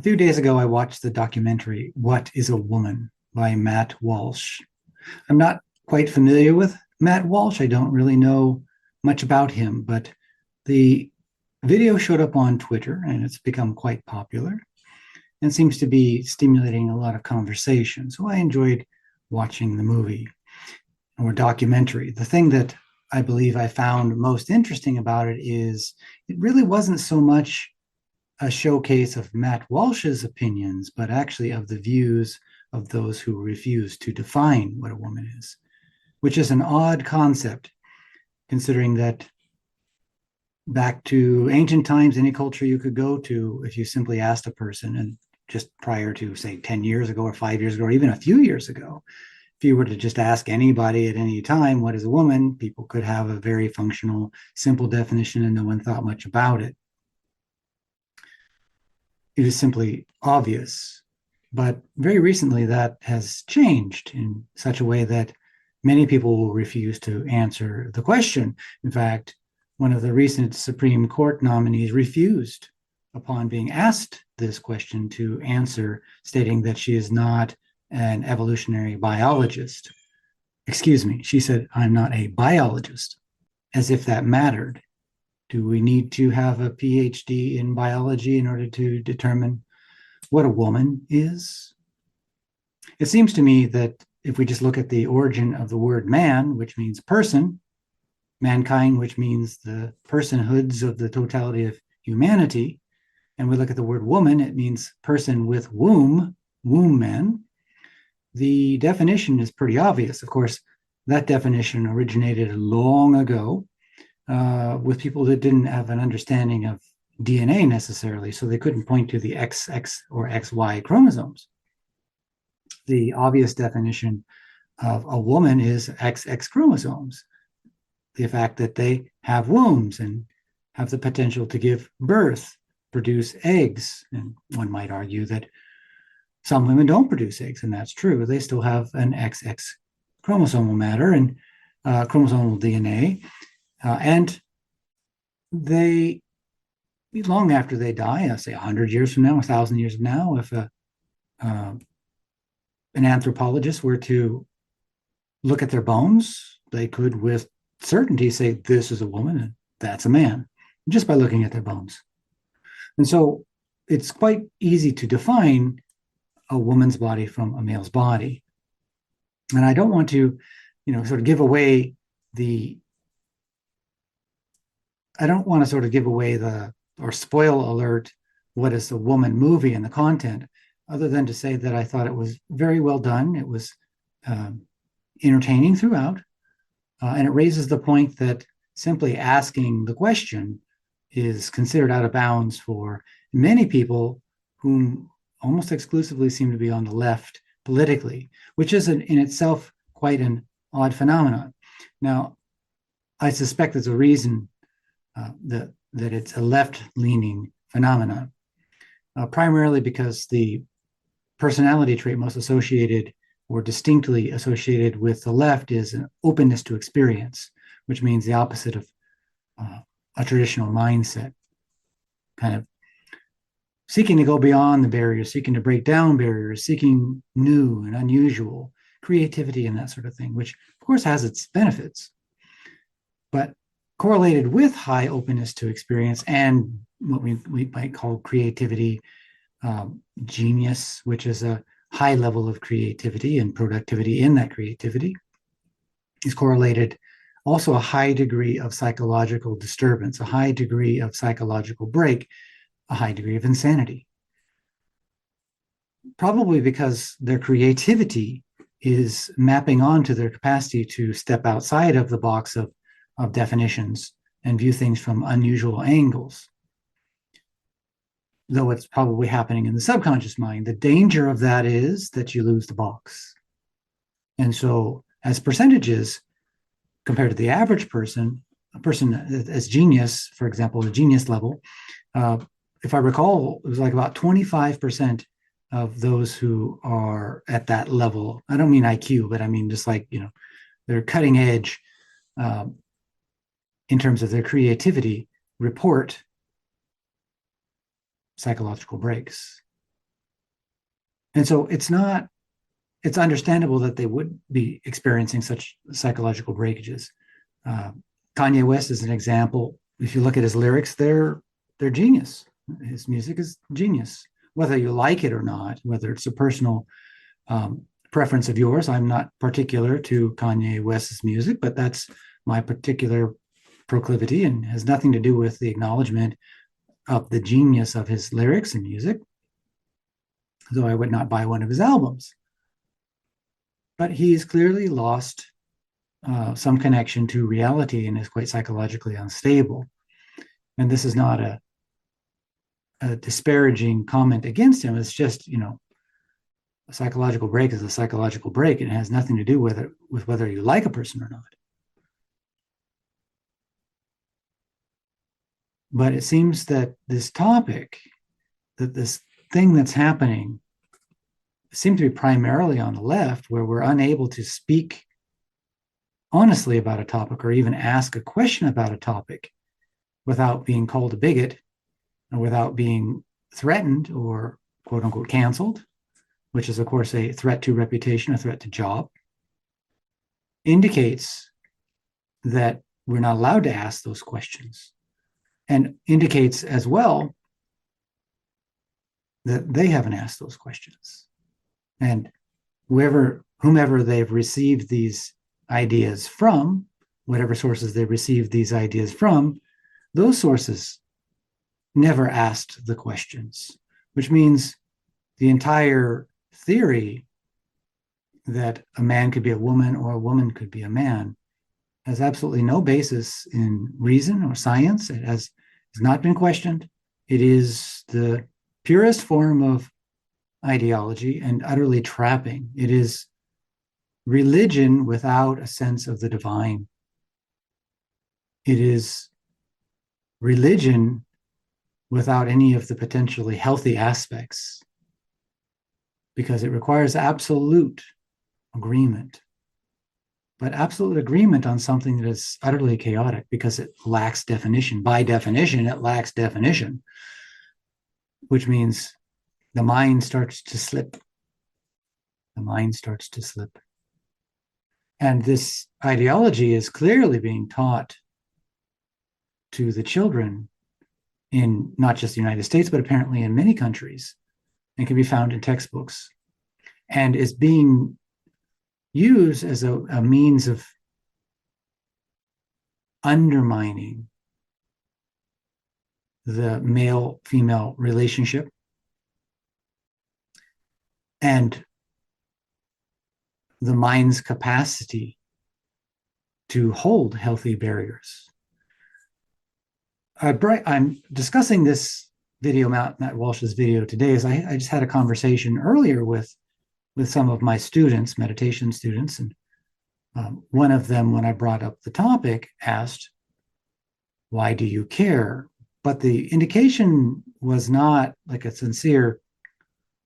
A few days ago, I watched the documentary What is a Woman by Matt Walsh. I'm not quite familiar with Matt Walsh. I don't really know much about him, but the video showed up on Twitter and it's become quite popular and seems to be stimulating a lot of conversation. So I enjoyed watching the movie or documentary. The thing that I believe I found most interesting about it is it really wasn't so much a showcase of Matt Walsh's opinions, but actually of the views of those who refuse to define what a woman is, which is an odd concept, considering that back to ancient times, any culture you could go to, if you simply asked a person, and just prior to, say, 10 years ago or 5 years ago, or even a few years ago, if you were to just ask anybody at any time, what is a woman, people could have a very functional, simple definition, and no one thought much about it. It is simply obvious. But very recently, that has changed in such a way that many people will refuse to answer the question. In fact, one of the recent Supreme Court nominees refused, upon being asked this question, to answer, stating that she is not an evolutionary biologist. Excuse me, she said, "I'm not a biologist," as if that mattered. Do we need to have a PhD in biology in order to determine what a woman is? It seems to me that if we just look at the origin of the word man, which means person, mankind, which means the personhoods of the totality of humanity, and we look at the word woman, it means person with womb, womb man, the definition is pretty obvious. Of course, that definition originated long ago with people that didn't have an understanding of DNA necessarily, so they couldn't point to the XX or XY chromosomes. The obvious definition of a woman is XX chromosomes, the fact that they have wombs and have the potential to give birth, produce eggs. And one might argue that some women don't produce eggs, and that's true. They still have an XX chromosomal matter and chromosomal DNA. And they, long after they die, say 100 years from now, 1,000 years from now, if an anthropologist were to look at their bones, they could with certainty say, this is a woman and that's a man, just by looking at their bones. And so it's quite easy to define a woman's body from a male's body. And I don't want to, sort of give away the, I don't want to sort of give away or spoil alert what is a woman movie and the content, other than to say that I thought it was very well done. It was entertaining throughout. And it raises the point that simply asking the question is considered out of bounds for many people whom almost exclusively seem to be on the left politically, which is in itself quite an odd phenomenon. Now, I suspect there's a reason that it's a left-leaning phenomenon, primarily because the personality trait most associated or distinctly associated with the left is an openness to experience, which means the opposite of a traditional mindset, kind of seeking to go beyond the barriers, seeking to break down barriers, seeking new and unusual creativity and that sort of thing, which of course has its benefits. But correlated with high openness to experience and what we might call creativity, genius, which is a high level of creativity and productivity in that creativity, is correlated also a high degree of psychological disturbance, a high degree of psychological break, a high degree of insanity. Probably because their creativity is mapping onto their capacity to step outside of the box of definitions and view things from unusual angles. Though it's probably happening in the subconscious mind, the danger of that is that you lose the box. And so as percentages, compared to the average person, a person as genius, for example, the genius level, if I recall, it was like about 25% of those who are at that level. I don't mean IQ, but I mean just like, they're cutting edge in terms of their creativity, report psychological breaks. And so it's understandable that they would be experiencing such psychological breakages. Uh, Kanye West is an example. If you look at his lyrics, they're genius. His music is genius, whether you like it or not, whether it's a personal um, preference of yours. I'm not particular to Kanye West's music, but that's my particular proclivity and has nothing to do with the acknowledgement of the genius of his lyrics and music, though I would not buy one of his albums. But he's clearly lost some connection to reality and is quite psychologically unstable. And this is not a disparaging comment against him. It's just, a psychological break is a psychological break. It has nothing to do with whether you like a person or not. But it seems that this topic, that this thing that's happening, seems to be primarily on the left, where we're unable to speak honestly about a topic or even ask a question about a topic without being called a bigot or without being threatened or quote unquote canceled, which is, of course, a threat to reputation, a threat to job, indicates that we're not allowed to ask those questions, and indicates as well that they haven't asked those questions. And whomever they've received these ideas from, whatever sources they received these ideas from, those sources never asked the questions, which means the entire theory that a man could be a woman or a woman could be a man has absolutely no basis in reason or science. It has not been questioned. It is the purest form of ideology and utterly trapping. It is religion without a sense of the divine. It is religion without any of the potentially healthy aspects, because it requires absolute agreement, but absolute agreement on something that is utterly chaotic because it lacks definition. By definition, it lacks definition, which means the mind starts to slip. The mind starts to slip. And this ideology is clearly being taught to the children in not just the United States, but apparently in many countries, and can be found in textbooks, and is being used as a means of undermining the male-female relationship and the mind's capacity to hold healthy barriers. I'm discussing this video, Matt Walsh's video today, as I just had a conversation earlier with some of my students, meditation students, and one of them, when I brought up the topic, asked, "Why do you care?" But the indication was not like a sincere,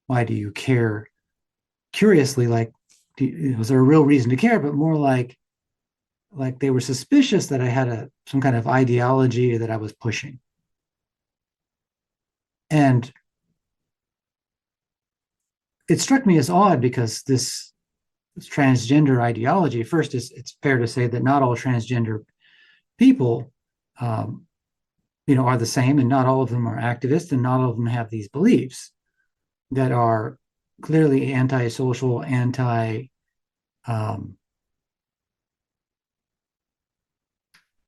"Why do you care?" curiously, like, was there a real reason to care? But more like they were suspicious that I had some kind of ideology that I was pushing. And it struck me as odd because this transgender ideology, first, it's fair to say that not all transgender people are the same, and not all of them are activists, and not all of them have these beliefs that are clearly anti-social,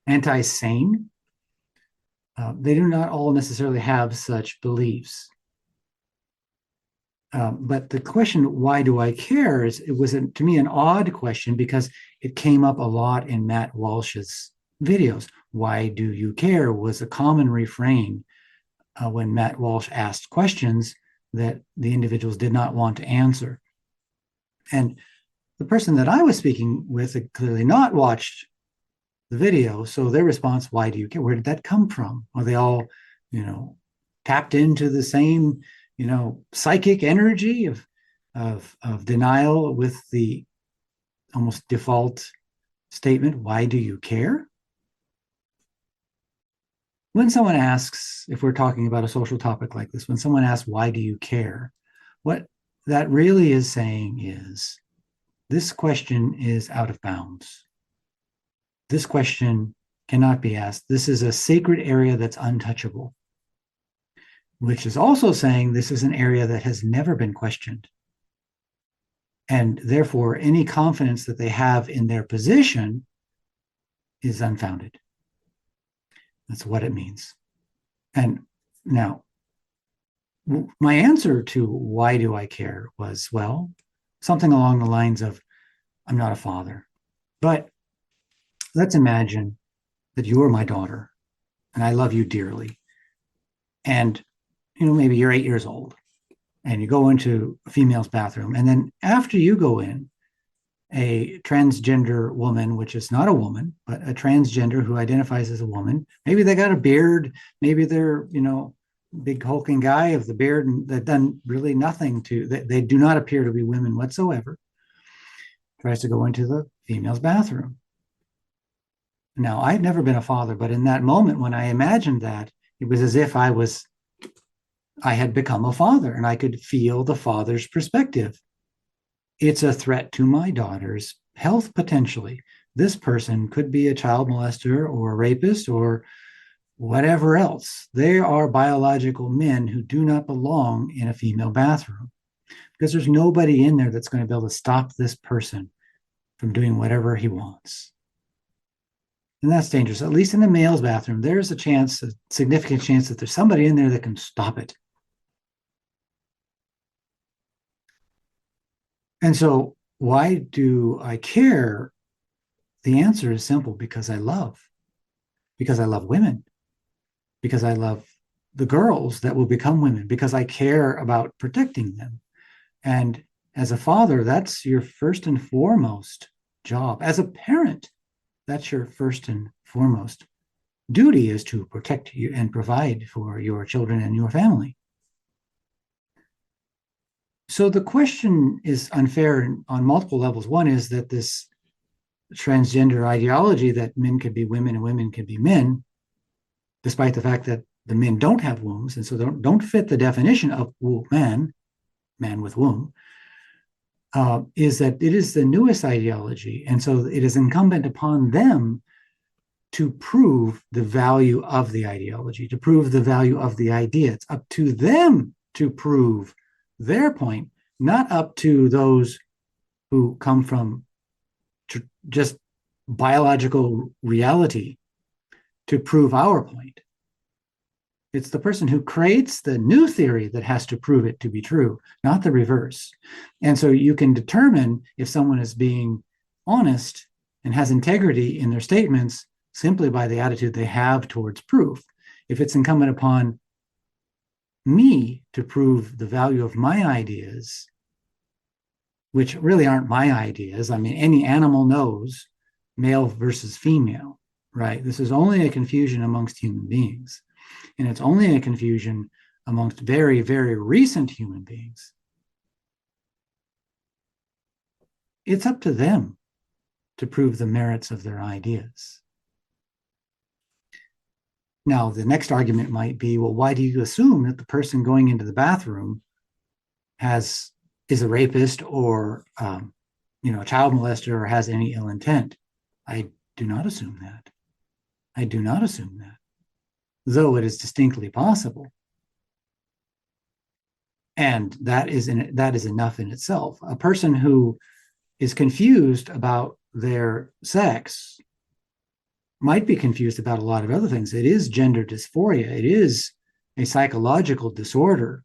anti-sane. They do not all necessarily have such beliefs. But the question, why do I care, it was to me an odd question because it came up a lot in Matt Walsh's videos. Why do you care was a common refrain when Matt Walsh asked questions that the individuals did not want to answer. And the person that I was speaking with had clearly not watched the video. So their response, "Why do you care?" Where did that come from? Are they all, tapped into the same, psychic energy of denial with the almost default statement, "Why do you care?" When someone asks, if we're talking about a social topic like this, when someone asks, "Why do you care?" what that really is saying is this question is out of bounds. This question cannot be asked. This is a sacred area that's untouchable, which is also saying this is an area that has never been questioned. And therefore, any confidence that they have in their position is unfounded. That's what it means. And now, my answer to why do I care was, well, something along the lines of, I'm not a father. But let's imagine that you are my daughter and I love you dearly. And, maybe you're 8 years old and you go into a female's bathroom. And then after you go in, a transgender woman, which is not a woman, but a transgender who identifies as a woman, maybe they got a beard, maybe they're, big hulking guy of the beard, and they've done really nothing they do not appear to be women whatsoever, tries to go into the female's bathroom. Now, I've never been a father, but in that moment when I imagined that, it was as if I had become a father and I could feel the father's perspective. It's a threat to my daughter's health potentially. This person could be a child molester or a rapist or whatever else. They are biological men who do not belong in a female bathroom because there's nobody in there that's going to be able to stop this person from doing whatever he wants. And that's dangerous. At least in the male's bathroom, there's a significant chance that there's somebody in there that can stop it. And so, why do I care? The answer is simple: because I love women, because I love the girls that will become women, because I care about protecting them. And as a father, that's your first and foremost job. As a parent, that's your first and foremost duty, is to protect you and provide for your children and your family. So the question is unfair on multiple levels. One is that this transgender ideology that men could be women and women could be men, despite the fact that the men don't have wombs and so don't fit the definition of man with womb, is that it is the newest ideology. And so it is incumbent upon them to prove the value of the ideology, to prove the value of the idea. It's up to them to prove their point, not up to those who come from just biological reality to prove our point. It's the person who creates the new theory that has to prove it to be true, not the reverse. And so you can determine if someone is being honest and has integrity in their statements simply by the attitude they have towards proof. If it's incumbent upon me to prove the value of my ideas, which really aren't my ideas. I mean, any animal knows male versus female, right? This is only a confusion amongst human beings. And it's only a confusion amongst very, very recent human beings. It's up to them to prove the merits of their ideas. Now, the next argument might be, well, why do you assume that the person going into the bathroom is a rapist or a child molester or has any ill intent? I do not assume that. I do not assume that, though it is distinctly possible. And that is enough in itself. A person who is confused about their sex might be confused about a lot of other things. It is gender dysphoria. It is a psychological disorder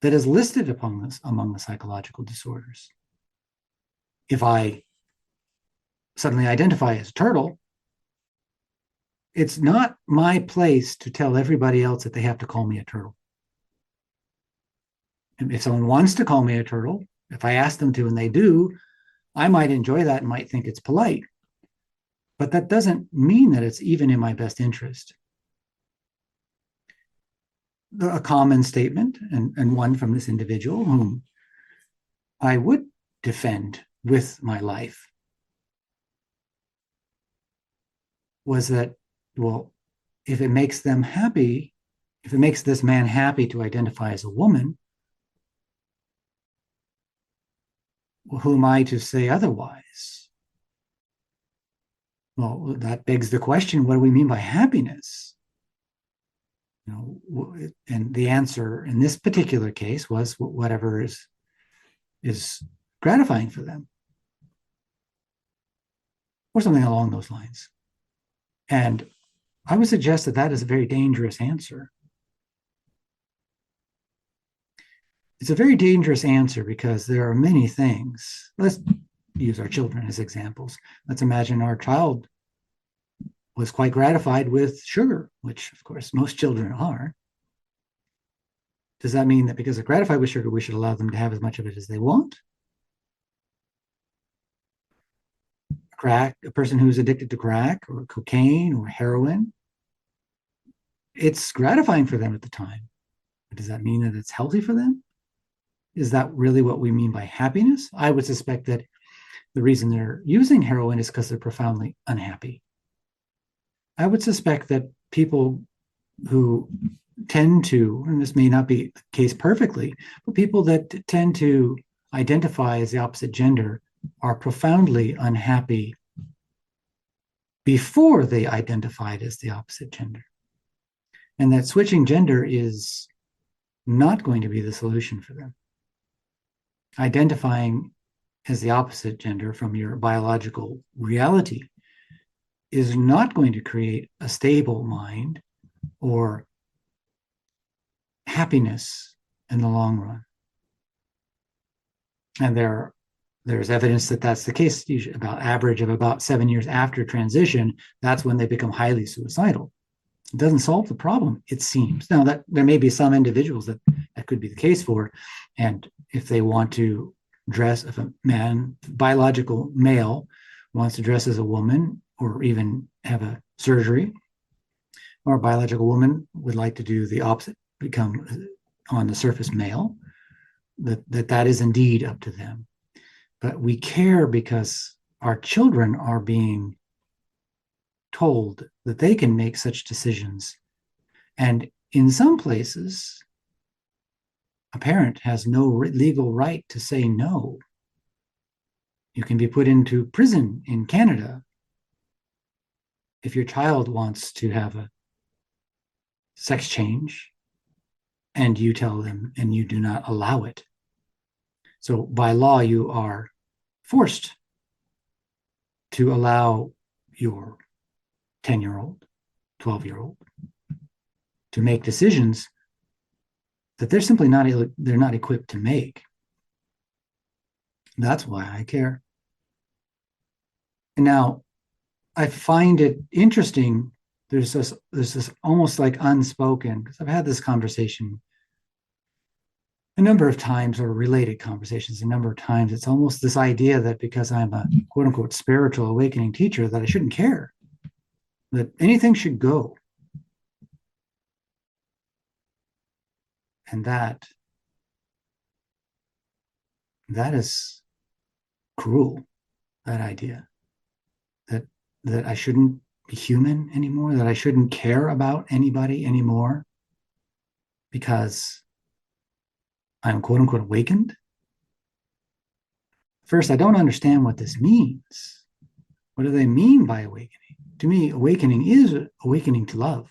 that is listed among the psychological disorders. If I suddenly identify as a turtle, it's not my place to tell everybody else that they have to call me a turtle. And if someone wants to call me a turtle, if I ask them to and they do, I might enjoy that and might think it's polite. But that doesn't mean that it's even in my best interest. A common statement, and one from this individual whom I would defend with my life, was that, well, if it makes them happy, if it makes this man happy to identify as a woman, who am I to say otherwise? Well, that begs the question, what do we mean by happiness? And the answer in this particular case was whatever is gratifying for them, or something along those lines. And I would suggest that that is a very dangerous answer. It's a very dangerous answer because there are many things. Let's use our children as examples. Let's imagine our child was quite gratified with sugar, which of course most children are. Does that mean that because they're gratified with sugar, we should allow them to have as much of it as they want? Crack, a person who's addicted to crack or cocaine or heroin, it's gratifying for them at the time. But does that mean that it's healthy for them? Is that really what we mean by happiness? I would suspect that the reason they're using heroin is because they're profoundly unhappy. I would suspect that people who tend to, and this may not be the case perfectly, but people that tend to identify as the opposite gender are profoundly unhappy before they identified as the opposite gender. And that switching gender is not going to be the solution for them. Identifying as the opposite gender from your biological reality is not going to create a stable mind or happiness in the long run. And there's evidence that that's the case. Usually about average of about 7 years after transition, that's when they become highly suicidal. It doesn't solve the problem, it seems. Now, that there may be some individuals that could be the case for, and if they want to dress, if a man, biological male, wants to dress as a woman or even have a surgery, or a biological woman would like to do the opposite, become on the surface male, that is indeed up to them. But we care because our children are being told that they can make such decisions. And in some places, a parent has no legal right to say no. You can be put into prison in Canada if your child wants to have a sex change and you tell them and you do not allow it. So by law, you are forced to allow your 10-year-old, 12-year-old to make decisions that they're simply they're not equipped to make. That's why I care. And now I find it interesting. There's this almost like unspoken, because I've had this conversation a number of times, or related conversations a number of times. It's almost this idea that because I'm a quote unquote spiritual awakening teacher, that I shouldn't care, that anything should go. And that is cruel, that idea, that I shouldn't be human anymore, that I shouldn't care about anybody anymore because I'm quote unquote awakened. First, I don't understand what this means. What do they mean by awakening? To me, awakening is awakening to love,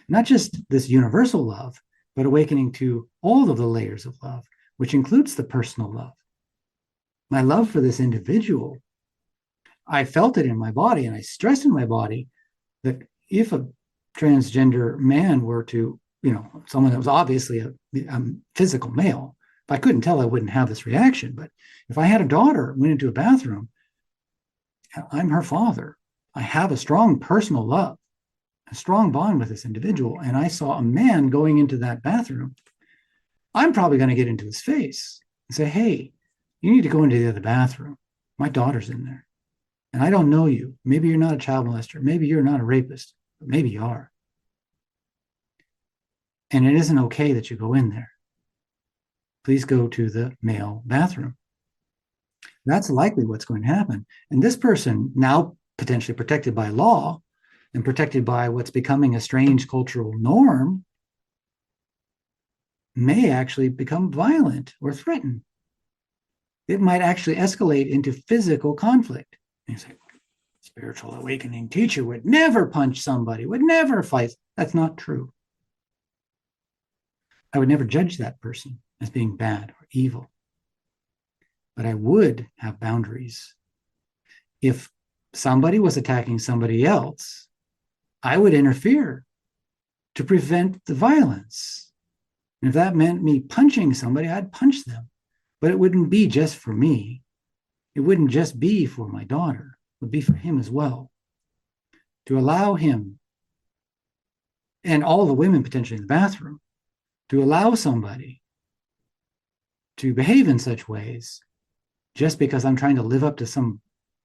not just this universal love, but awakening to all of the layers of love, which includes the personal love. My love for this individual, I felt it in my body, and I stressed in my body that if a transgender man were to, someone that was obviously a physical male, if I couldn't tell, I wouldn't have this reaction. But if I had a daughter, went into a bathroom, I'm her father. I have a strong personal love, a strong bond with this individual, and I saw a man going into that bathroom, I'm probably going to get into his face and say, hey, you need to go into the other bathroom. My daughter's in there. And I don't know you. Maybe you're not a child molester. Maybe you're not a rapist, but maybe you are. And it isn't okay that you go in there. Please go to the male bathroom. That's likely what's going to happen. And this person, now potentially protected by law and protected by what's becoming a strange cultural norm, may actually become violent or threaten. It might actually escalate into physical conflict. And you say, spiritual awakening teacher would never punch somebody, would never fight. That's not true. I would never judge that person as being bad or evil, but I would have boundaries. If somebody was attacking somebody else, I would interfere to prevent the violence. And if that meant me punching somebody, I'd punch them. But it wouldn't be just for me. It wouldn't just be for my daughter. It would be for him as well. To allow him, and all the women potentially in the bathroom, to allow somebody to behave in such ways just because I'm trying to live up to some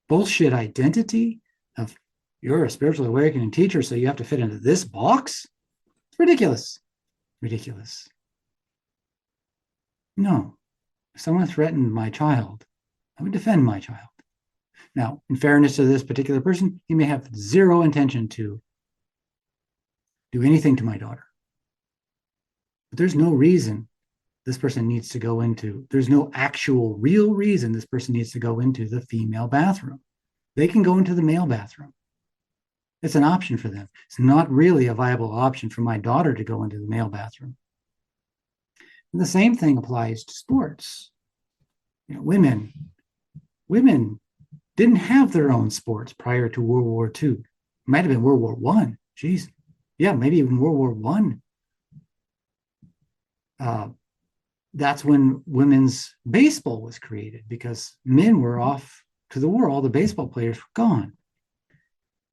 bullshit identity of you're a spiritual awakening teacher, so you have to fit into this box? It's ridiculous. Ridiculous. No. If someone threatened my child, I would defend my child. Now, in fairness to this particular person, he may have zero intention to do anything to my daughter. But there's no reason this person needs to go into, there's no actual real reason this person needs to go into the female bathroom. They can go into the male bathroom. It's an option for them. It's not really a viable option for my daughter to go into the male bathroom. And the same thing applies to sports. You know, women didn't have their own sports prior to World War II. It might have been World War I. Geez. Yeah, maybe even World War I. That's when women's baseball was created because men were off to the war. All the baseball players were gone.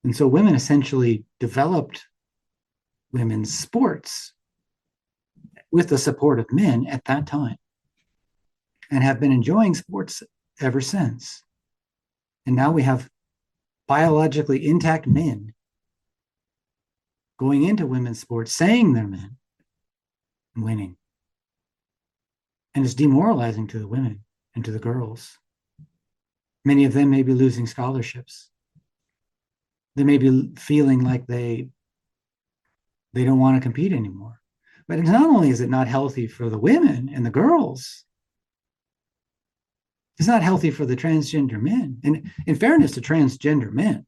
And so women essentially developed women's sports with the support of men at that time and have been enjoying sports ever since. And now we have biologically intact men going into women's sports, saying they're men, and winning. And it's demoralizing to the women and to the girls. Many of them may be losing scholarships. They may be feeling like they don't want to compete anymore. But it's not only is it not healthy for the women and the girls, it's not healthy for the transgender men. And in fairness to transgender men,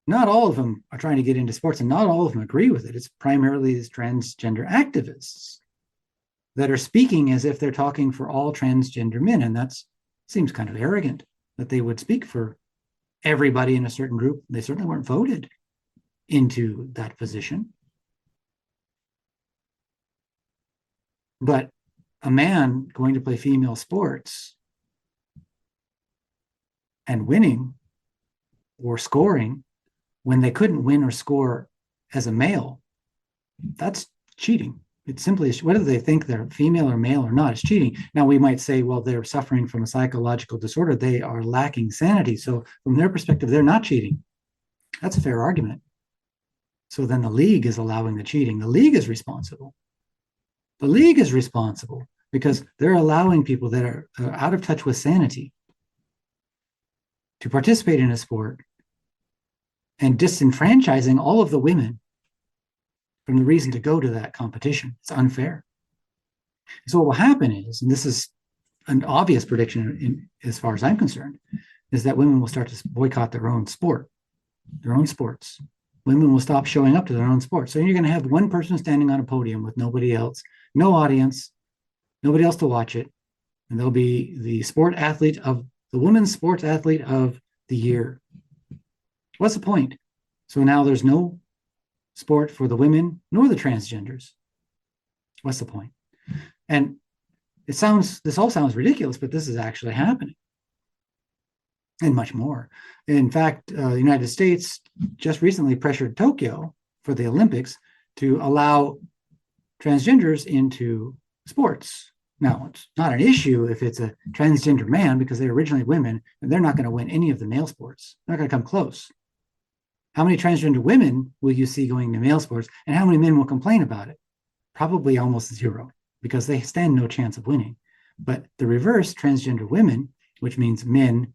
not all of them are trying to get into sports and not all of them agree with it. It's primarily these transgender activists that are speaking as if they're talking for all transgender men. And that seems kind of arrogant that they would speak for everybody in a certain group. They certainly weren't voted into that position. But a man going to play female sports and winning or scoring when they couldn't win or score as a male, that's cheating. It's simply, whether they think they're female or male or not, it's cheating. Now, we might say, well, they're suffering from a psychological disorder. They are lacking sanity. So from their perspective, they're not cheating. That's a fair argument. So then the league is allowing the cheating. The league is responsible. The league is responsible because they're allowing people that are out of touch with sanity to participate in a sport and disenfranchising all of the women from the reason to go to that competition. It's unfair. So what will happen is, and this is an obvious prediction as far as I'm concerned, is that women will start to boycott their own sport, their own sports. Women will stop showing up to their own sports. So you're going to have one person standing on a podium with nobody else, no audience, nobody else to watch it. And they'll be the women's sports athlete of the year. What's the point? So now there's no sport for the women nor the transgenders. What's the point? And this all sounds ridiculous, but this is actually happening. And much more. In fact, the United States just recently pressured Tokyo for the Olympics to allow transgenders into sports. Now, it's not an issue if it's a transgender man because they're originally women and they're not going to win any of the male sports. They're not going to come close. How many transgender women will you see going to male sports and how many men will complain about it? Probably almost zero because they stand no chance of winning. But the reverse, transgender women, which means men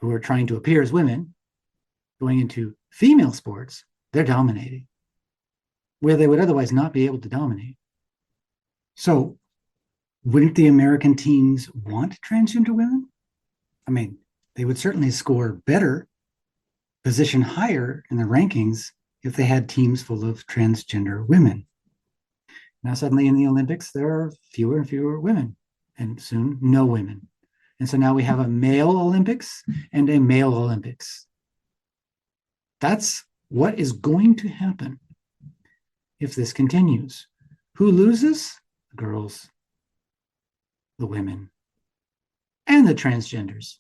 who are trying to appear as women, going into female sports, they're dominating where they would otherwise not be able to dominate. So Wouldn't the American teams want transgender women? I mean, they would certainly score better, position higher in the rankings if they had teams full of transgender women. Now, suddenly in the Olympics, there are fewer and fewer women, and soon no women. And so now we have a male Olympics and a male Olympics. That's what is going to happen if this continues. Who loses? The girls, the women, and the transgenders.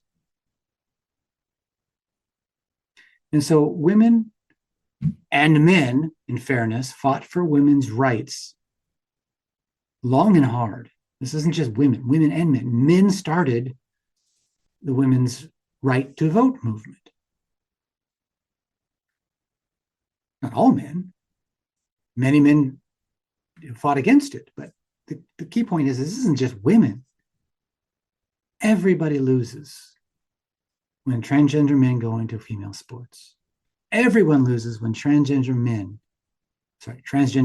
And so women and men, in fairness, fought for women's rights long and hard. This isn't just women, women and men. Men started the women's right to vote movement. Not all men. Many men fought against it, but the key point is this isn't just women. Everybody loses when transgender men go into female sports. Everyone loses when transgender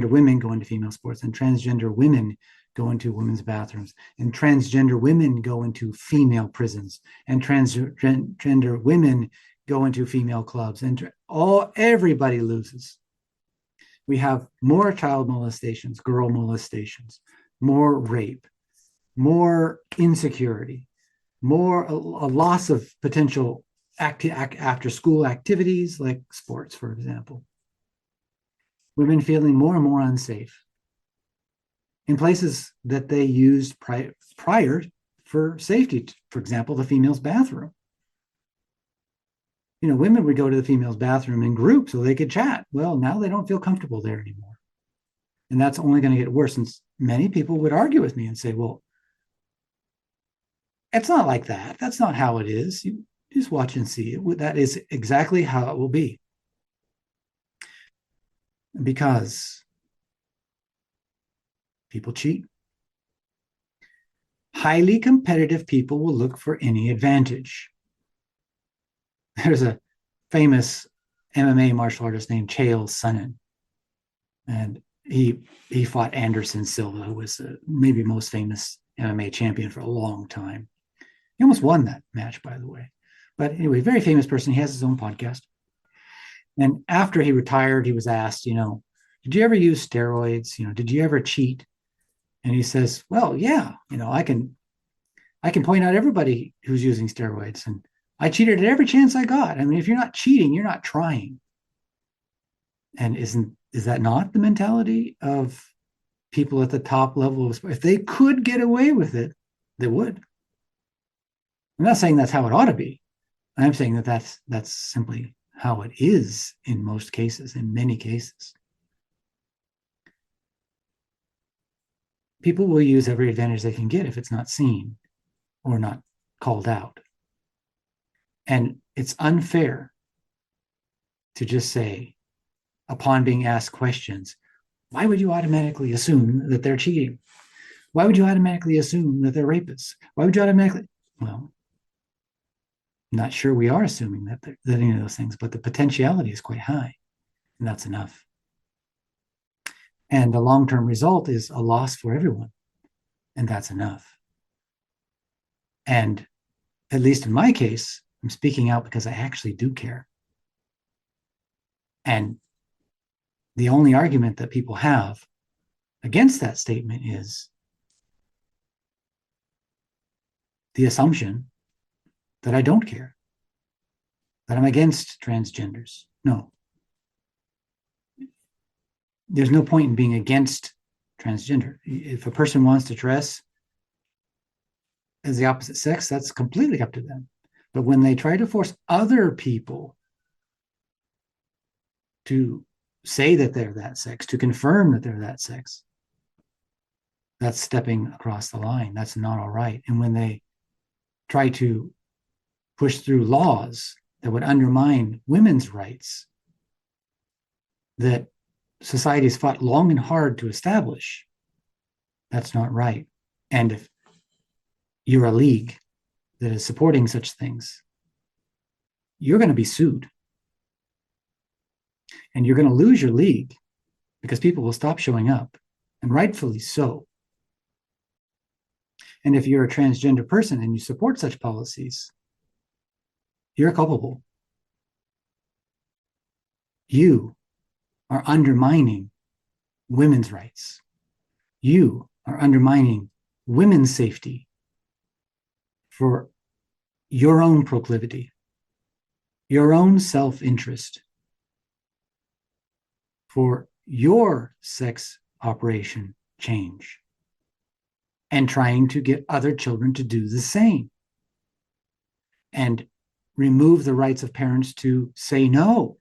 women go into female sports, and transgender women go into women's bathrooms, and transgender women go into female prisons, and transgender women go into female clubs, and everybody loses. We have more child molestations, girl molestations, more rape, more insecurity, more a loss of potential after school activities like sports, for example. Women feeling more and more unsafe in places that they used prior for safety, for example, the female's bathroom. Women would go to the female's bathroom in groups so they could chat. Well, now they don't feel comfortable there anymore. And that's only going to get worse. And many people would argue with me and say, well, it's not like that. That's not how it is. You just watch and see. That is exactly how it will be. Because people cheat. Highly competitive people will look for any advantage. There's a famous MMA martial artist named Chael Sonnen, and he fought Anderson Silva, who was maybe most famous MMA champion for a long time. He almost won that match, by the way. But anyway, very famous person. He has his own podcast. And after he retired, he was asked, did you ever use steroids? Did you ever cheat? And he says, well, yeah, I can point out everybody who's using steroids, and I cheated at every chance I got. I mean, if you're not cheating, you're not trying. And is that not the mentality of people at the top level of sport? If they could get away with it, they would. I'm not saying that's how it ought to be. I'm saying that that's simply how it is in most cases, in many cases. People will use every advantage they can get if it's not seen or not called out. And it's unfair to just say, upon being asked questions, why would you automatically assume that they're cheating? Why would you automatically assume that they're rapists? Why would you automatically? Well, I'm not sure we are assuming that any of those things, but the potentiality is quite high, and that's enough. And the long-term result is a loss for everyone, and that's enough. And at least in my case, I'm speaking out because I actually do care. And the only argument that people have against that statement is the assumption that I don't care, that I'm against transgenders. No. There's no point in being against transgender. If a person wants to dress as the opposite sex, that's completely up to them. But when they try to force other people to say that they're that sex, to confirm that they're that sex, that's stepping across the line. That's not all right. And when they try to push through laws that would undermine women's rights that society has fought long and hard to establish, that's not right. And if you're a league that is supporting such things, you're going to be sued. And you're going to lose your league because people will stop showing up, and rightfully so. And if you're a transgender person and you support such policies, you're culpable. You are undermining women's rights. You are undermining women's safety for your own proclivity, your own self-interest, for your sex operation change, and trying to get other children to do the same, and remove the rights of parents to say no.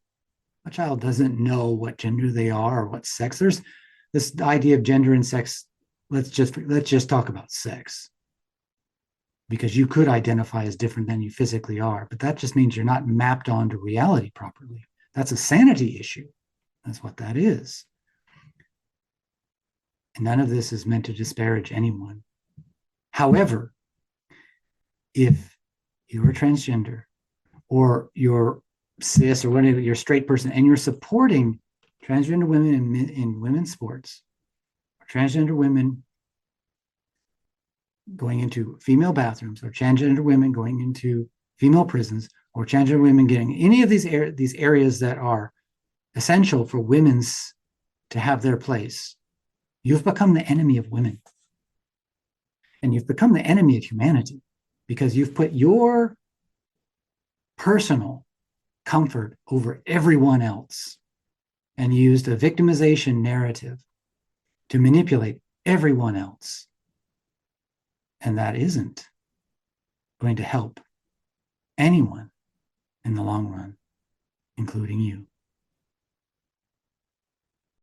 A child doesn't know what gender they are or what sex. There's this idea of gender and sex. Let's just talk about sex, because you could identify as different than you physically are, but that just means you're not mapped onto reality properly. That's a sanity issue. That's what that is. And none of this is meant to disparage anyone. However, if you're a transgender or you're cis or whatever, you're a straight person, and you're supporting transgender women in women's sports, or transgender women going into female bathrooms, or transgender women going into female prisons, or transgender women getting any of these areas that are essential for women's to have their place, you've become the enemy of women. And you've become the enemy of humanity, because you've put your personal comfort over everyone else and used a victimization narrative to manipulate everyone else. And that isn't going to help anyone in the long run, including you.